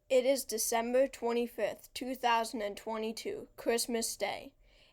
It is December 25th, 2022, Christmas Day,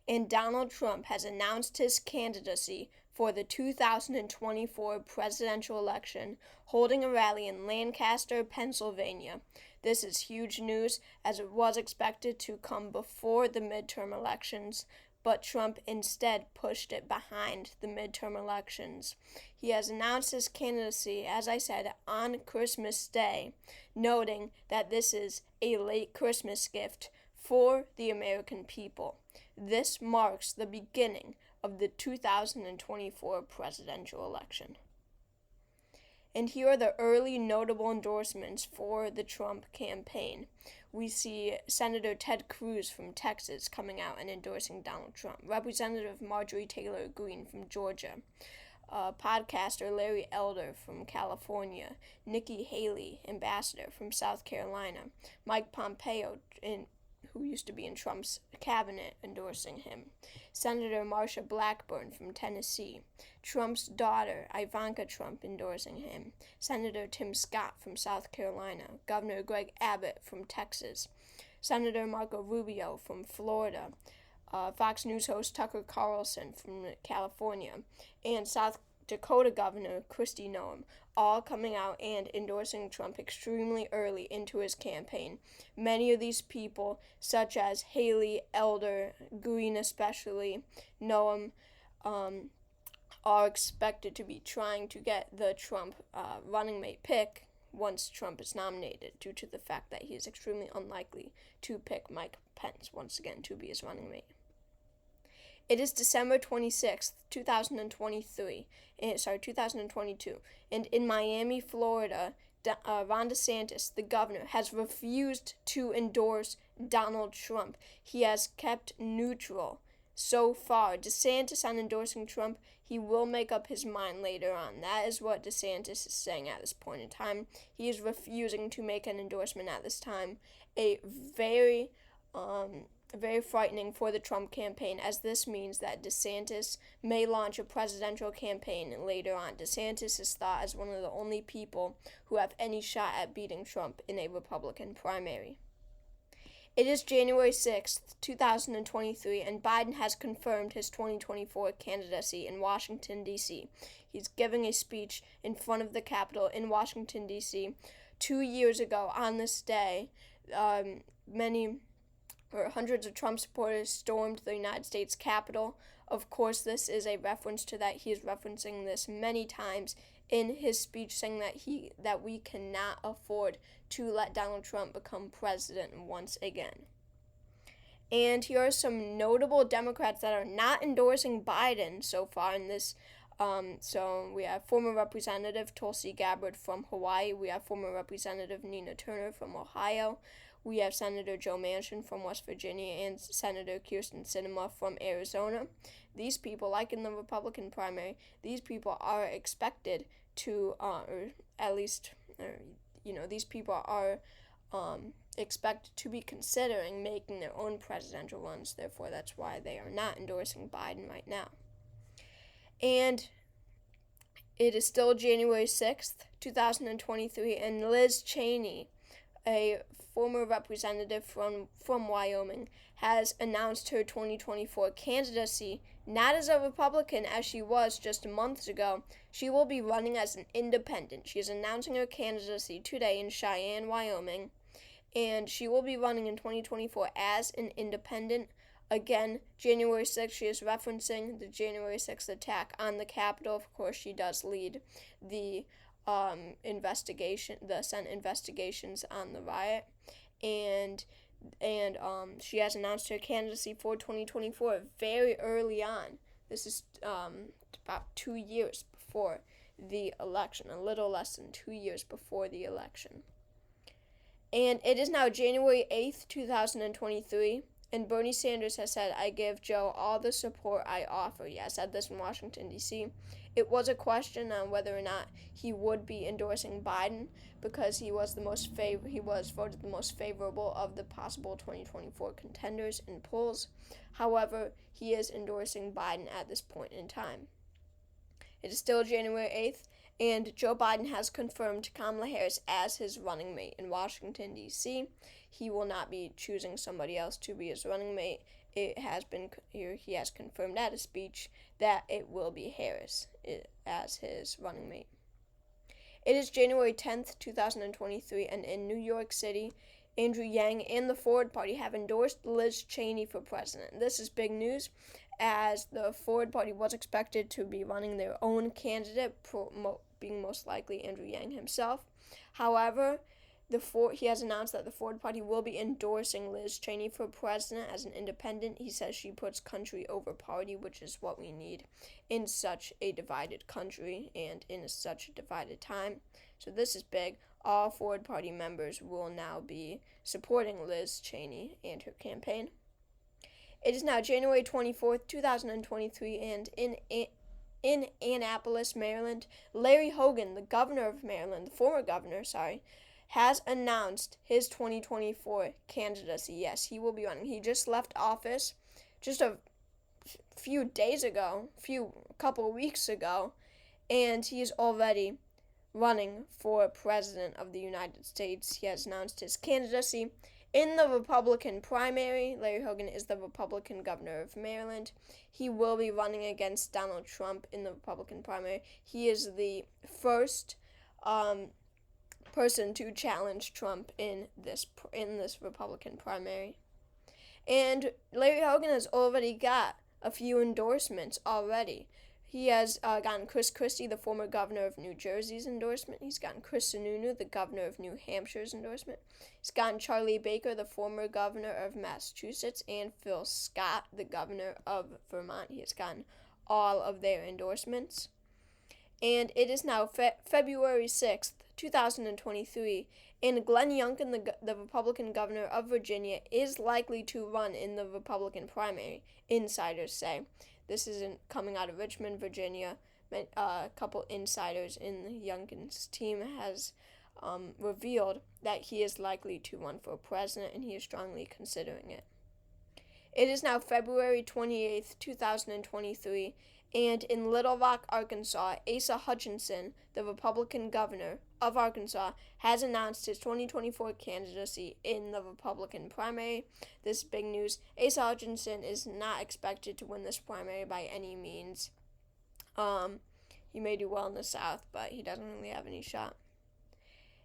and Donald Trump has announced his candidacy for the 2024 presidential election, holding a rally in Lancaster, Pennsylvania. This is huge news as it was expected to come before the midterm elections, but Trump instead pushed it behind the midterm elections. He has announced his candidacy, as I said, on Christmas Day, noting that this is a late Christmas gift for the American people. This marks the beginning of the 2024 presidential election. And here are the early notable endorsements for the Trump campaign. We see Senator Ted Cruz from Texas coming out and endorsing Donald Trump. Representative Marjorie Taylor Greene from Georgia. Podcaster Larry Elder from California. Nikki Haley, ambassador from South Carolina. Mike Pompeo, who used to be in Trump's cabinet, endorsing him. Senator Marsha Blackburn from Tennessee. Trump's daughter, Ivanka Trump, endorsing him. Senator Tim Scott from South Carolina. Governor Greg Abbott from Texas. Senator Marco Rubio from Florida. Fox News host Tucker Carlson from California. And South Dakota Governor Kristi Noem, all coming out and endorsing Trump extremely early into his campaign. Many of these people, such as Haley, Elder, Greene especially, Noem, are expected to be trying to get the Trump running mate pick once Trump is nominated, due to the fact that he is extremely unlikely to pick Mike Pence once again to be his running mate. It is December 26th, 2022, and in Miami, Florida, Ron DeSantis, the governor, has refused to endorse Donald Trump. He has kept neutral so far. DeSantis on endorsing Trump, he will make up his mind later on. That is what DeSantis is saying at this point in time. He is refusing to make an endorsement at this time. A very frightening for the Trump campaign, as this means that DeSantis may launch a presidential campaign later on. DeSantis is thought as one of the only people who have any shot at beating Trump in a Republican primary. It is January 6th, 2023, and Biden has confirmed his 2024 candidacy in Washington, D.C. He's giving a speech in front of the Capitol in Washington, D.C. 2 years ago on this day, hundreds of Trump supporters stormed the United States Capitol. Of course, this is a reference to that. He is referencing this many times in his speech, saying that we cannot afford to let Donald Trump become president once again. And here are some notable Democrats that are not endorsing Biden so far in this. So we have former Representative Tulsi Gabbard from Hawaii. We have former Representative Nina Turner from Ohio. We have Senator Joe Manchin from West Virginia and Senator Kyrsten Sinema from Arizona. These people, like in the Republican primary, these people are expected to, these people are expected to be considering making their own presidential runs. Therefore, that's why they are not endorsing Biden right now. And it is still January 6th, 2023, and Liz Cheney, a former representative from Wyoming, has announced her 2024 candidacy, not as a Republican as she was just months ago. She will be running as an independent. She is announcing her candidacy today in Cheyenne, Wyoming, and she will be running in 2024 as an independent. Again, January 6th, she is referencing the January 6th attack on the Capitol. Of course, she does lead the Senate investigations on the riot, and she has announced her candidacy for 2024 very early on. This is about 2 years before the election, a little less than 2 years before the election. And it is now January 8th, 2023, and Bernie Sanders has said, "I give Joe all the support I offer." He has said this in Washington, D.C. It was a question on whether or not he would be endorsing Biden, because he was voted the most favorable of the possible 2024 contenders in polls. However, he is endorsing Biden at this point in time. It is still January 8th, And Joe Biden has confirmed Kamala Harris as his running mate in Washington, D.C. He will not be choosing somebody else to be his running mate. He has confirmed at a speech that it will be Harris as his running mate. It is January 10th, 2023, and in New York City, Andrew Yang and the Forward Party have endorsed Liz Cheney for president. This is big news, as the Forward Party was expected to be running their own candidate, being most likely Andrew Yang himself. However, he has announced that the Forward Party will be endorsing Liz Cheney for president as an independent. He says she puts country over party, which is what we need in such a divided country and in such a divided time. So this is big. All Forward Party members will now be supporting Liz Cheney and her campaign. It is now January 24th, 2023, and in Annapolis, Maryland, Larry Hogan, the governor of Maryland, the former governor, has announced his 2024 candidacy. Yes, he will be running. He just left office just a few days ago, couple of weeks ago, and he is already running for president of the United States. He has announced his candidacy in the Republican primary. Larry Hogan is the Republican governor of Maryland. He will be running against Donald Trump in the Republican primary. He is the first person to challenge Trump in this Republican primary. And Larry Hogan has already got a few endorsements already. He has gotten Chris Christie, the former governor of New Jersey's endorsement. He's gotten Chris Sununu, the governor of New Hampshire's endorsement. He's gotten Charlie Baker, the former governor of Massachusetts, and Phil Scott, the governor of Vermont. He has gotten all of their endorsements. And it is now February 6th, 2023, and Glenn Youngkin, the Republican governor of Virginia, is likely to run in the Republican primary, insiders say. This isn't coming out of Richmond, Virginia. A couple insiders in Youngkin's team has revealed that he is likely to run for president, and he is strongly considering it. It is now February 28th, 2023, and in Little Rock, Arkansas, Asa Hutchinson, the Republican governor of Arkansas, has announced his 2024 candidacy in the Republican primary. This is big news. Asa Hutchinson is not expected to win this primary by any means. He may do well in the South, but he doesn't really have any shot.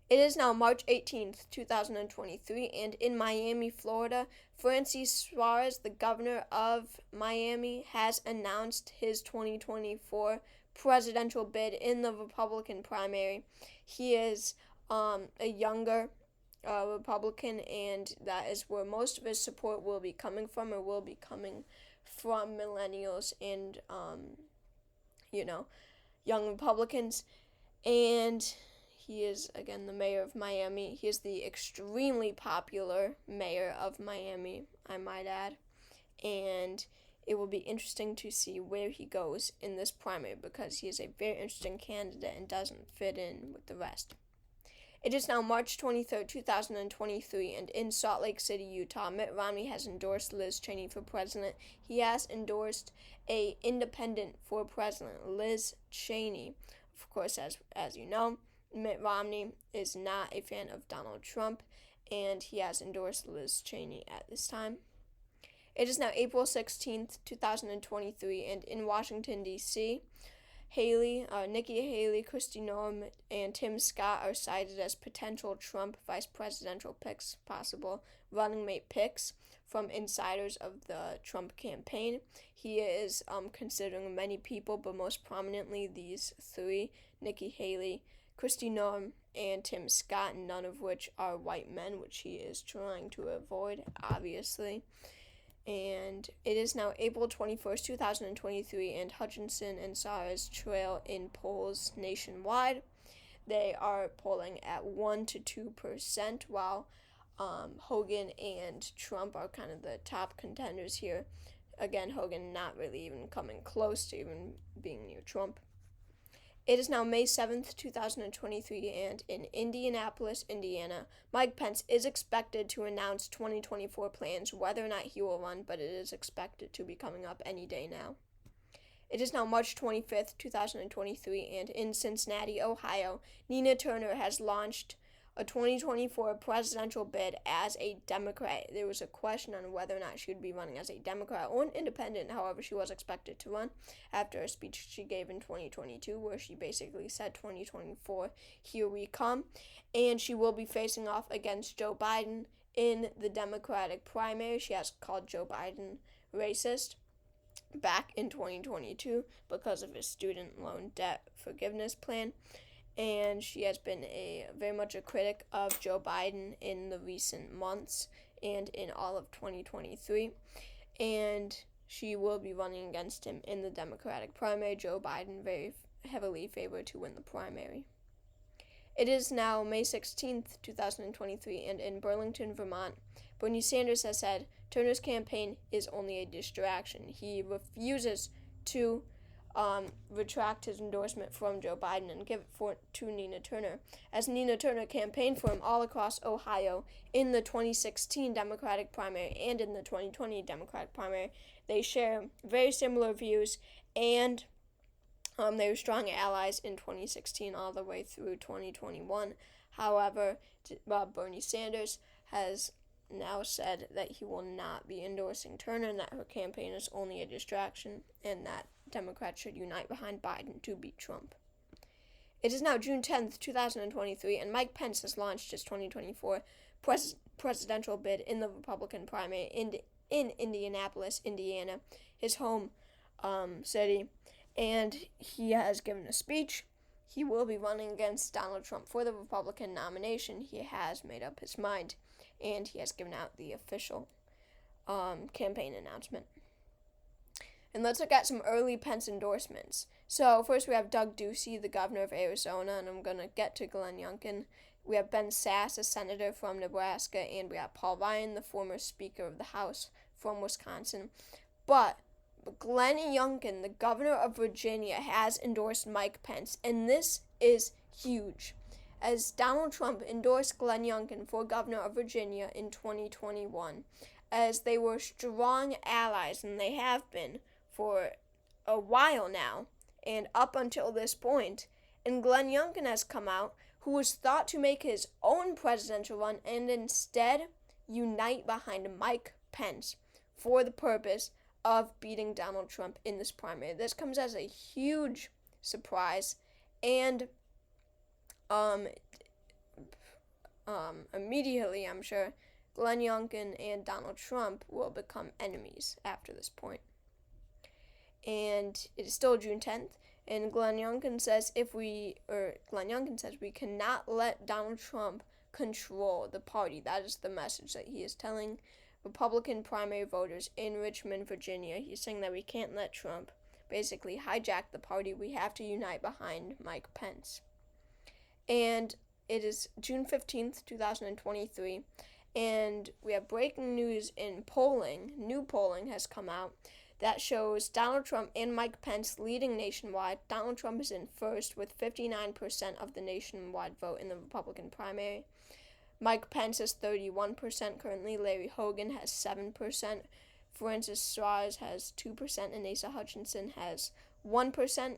It is now March 18th, 2023, and in Miami, Florida, Francis Suarez, the governor of Miami, has announced his 2024 presidential bid in the Republican primary. He is a younger Republican, and that is where most of his support will be coming from, or will be coming from millennials and, young Republicans. And he is, again, the mayor of Miami. He is the extremely popular mayor of Miami, I might add. And it will be interesting to see where he goes in this primary, because he is a very interesting candidate and doesn't fit in with the rest. It is now March 23rd, 2023, and in Salt Lake City, Utah, Mitt Romney has endorsed Liz Cheney for president. He has endorsed an independent for president, Liz Cheney. Of course, as you know, Mitt Romney is not a fan of Donald Trump, and he has endorsed Liz Cheney at this time. It is now April 16th, 2023, and in Washington, D.C., Nikki Haley, Kristi Noem, and Tim Scott are cited as potential Trump vice presidential picks, possible running mate picks from insiders of the Trump campaign. He is considering many people, but most prominently these three: Nikki Haley, Kristi Noem, and Tim Scott, none of which are white men, which he is trying to avoid, obviously. And it is now April 21st, 2023, and Hutchinson and Suarez trail in polls nationwide. They are polling at 1 to 2%, while Hogan and Trump are kind of the top contenders here. Again, Hogan not really even coming close to even being near Trump. It is now May 7th, 2023, and in Indianapolis, Indiana, Mike Pence is expected to announce 2024 plans, whether or not he will run, but it is expected to be coming up any day now. It is now March 25th, 2023, and in Cincinnati, Ohio, Nina Turner has launched a 2024 presidential bid as a Democrat. There was a question on whether or not she would be running as a Democrat or an independent. However, she was expected to run after a speech she gave in 2022 where she basically said 2024, here we come. And she will be facing off against Joe Biden in the Democratic primary. She has called Joe Biden racist back in 2022 because of his student loan debt forgiveness plan. And she has been very much a critic of Joe Biden in the recent months and in all of 2023. And she will be running against him in the Democratic primary. Joe Biden very heavily favored to win the primary. It is now May 16th, 2023, and in Burlington, Vermont, Bernie Sanders has said Turner's campaign is only a distraction. He refuses to retract his endorsement from Joe Biden and give it to Nina Turner, as Nina Turner campaigned for him all across Ohio in the 2016 Democratic primary and in the 2020 Democratic primary. They share very similar views, and they were strong allies in 2016 all the way through 2021. However, Bernie Sanders has now said that he will not be endorsing Turner and that her campaign is only a distraction and that Democrats should unite behind Biden to beat Trump. It is now June 10th, 2023, and Mike Pence has launched his 2024 presidential bid in the Republican primary in Indianapolis, Indiana, his home city, and he has given a speech. He will be running against Donald Trump for the Republican nomination. He has made up his mind, and he has given out the official campaign announcement. And let's look at some early Pence endorsements. So first we have Doug Ducey, the governor of Arizona, and I'm going to get to Glenn Youngkin. We have Ben Sasse, a senator from Nebraska, and we have Paul Ryan, the former Speaker of the House from Wisconsin. But Glenn Youngkin, the governor of Virginia, has endorsed Mike Pence, and this is huge, as Donald Trump endorsed Glenn Youngkin for governor of Virginia in 2021, as they were strong allies, and they have been for a while now, and up until this point. And Glenn Youngkin has come out, who was thought to make his own presidential run and instead unite behind Mike Pence for the purpose of beating Donald Trump in this primary. This comes as a huge surprise, and immediately, I'm sure, Glenn Youngkin and Donald Trump will become enemies after this point. And it is still June 10th, and Glenn Youngkin says we cannot let Donald Trump control the party. That is the message that he is telling Republican primary voters in Richmond, Virginia. He's saying that we can't let Trump basically hijack the party. We have to unite behind Mike Pence. And it is June 15th, 2023, and we have breaking news in polling. New polling has come out that shows Donald Trump and Mike Pence leading nationwide. Donald Trump is in first with 59% of the nationwide vote in the Republican primary. Mike Pence is 31% currently. Larry Hogan has 7%. Francis Suarez has 2%. And Asa Hutchinson has 1%.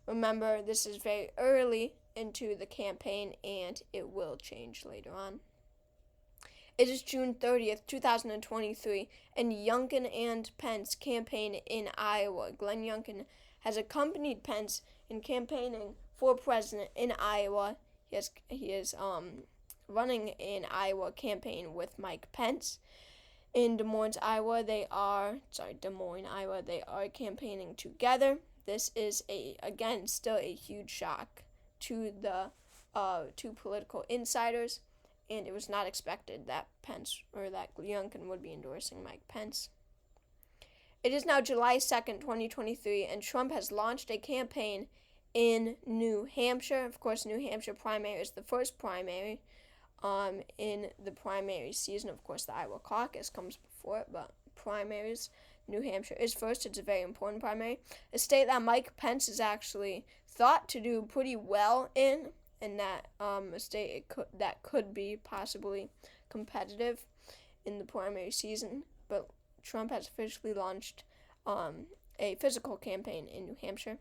Remember, this is very early into the campaign, and it will change later on. It is June 30th, 2023, and Youngkin and Pence campaign in Iowa. Glenn Youngkin has accompanied Pence in campaigning for president in Iowa. He is running in Iowa campaign with Mike Pence. In Des Moines, Iowa, they are campaigning together. This is still a huge shock to the two political insiders, and it was not expected that Youngkin would be endorsing Mike Pence. It is now July 2nd, 2023, and Trump has launched a campaign in New Hampshire. Of course, New Hampshire primary is the first primary in the primary season. Of course, the Iowa caucus comes before it, but primaries, New Hampshire is first. It's a very important primary, a state that Mike Pence is actually thought to do pretty well in, and that a state that could be possibly competitive in the primary season. But Trump has officially launched a physical campaign in New Hampshire.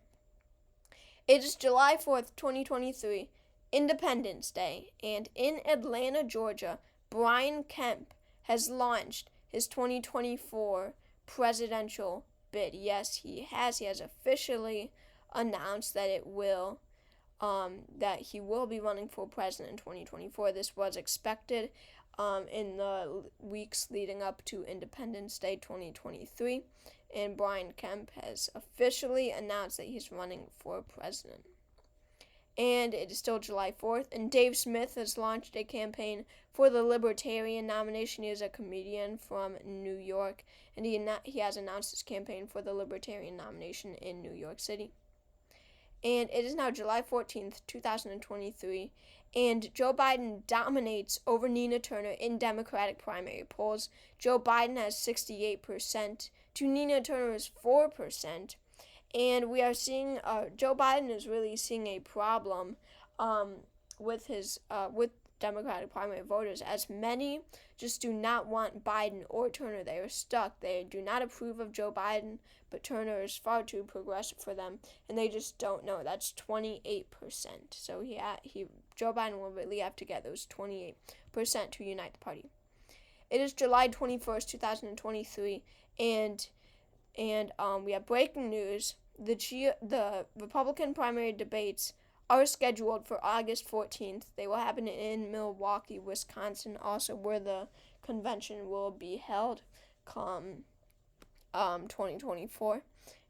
It is July 4th, 2023, Independence Day, and in Atlanta, Georgia, Brian Kemp has launched his 2024 presidential bid. Yes, he has. He has officially announced that that he will be running for president in 2024. This was expected in the weeks leading up to Independence Day 2023, and Brian Kemp has officially announced that he's running for president. And it is still July 4th, and Dave Smith has launched a campaign for the Libertarian nomination. He is a comedian from New York, and he has announced his campaign for the Libertarian nomination in New York City. And it is now July 14th, 2023, and Joe Biden dominates over Nina Turner in Democratic primary polls. Joe Biden has 68% to Nina Turner's 4%. And we are seeing Joe Biden is really seeing a problem with Democratic primary voters, as many just do not want Biden or Turner. They are stuck. They do not approve of Joe Biden, but Turner is far too progressive for them, and they just don't know. That's 28%. So Joe Biden will really have to get those 28% to unite the party. It is July 21st, 2023, and we have breaking news. The Republican primary debates are scheduled for August 14th. They will happen in Milwaukee, Wisconsin, also where the convention will be held come 2024.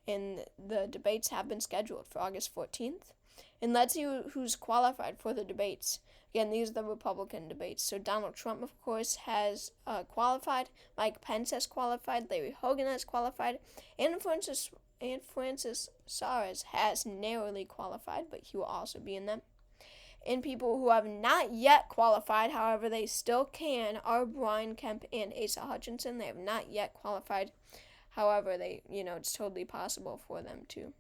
And the debates have been scheduled for August 14th. And let's see who's qualified for the debates. Again, these are the Republican debates. So Donald Trump, of course, has qualified. Mike Pence has qualified. Larry Hogan has qualified. And Francis Suarez has narrowly qualified, but he will also be in them. And people who have not yet qualified, however, they still can, are Brian Kemp and Asa Hutchinson. They have not yet qualified. However, it's totally possible for them to.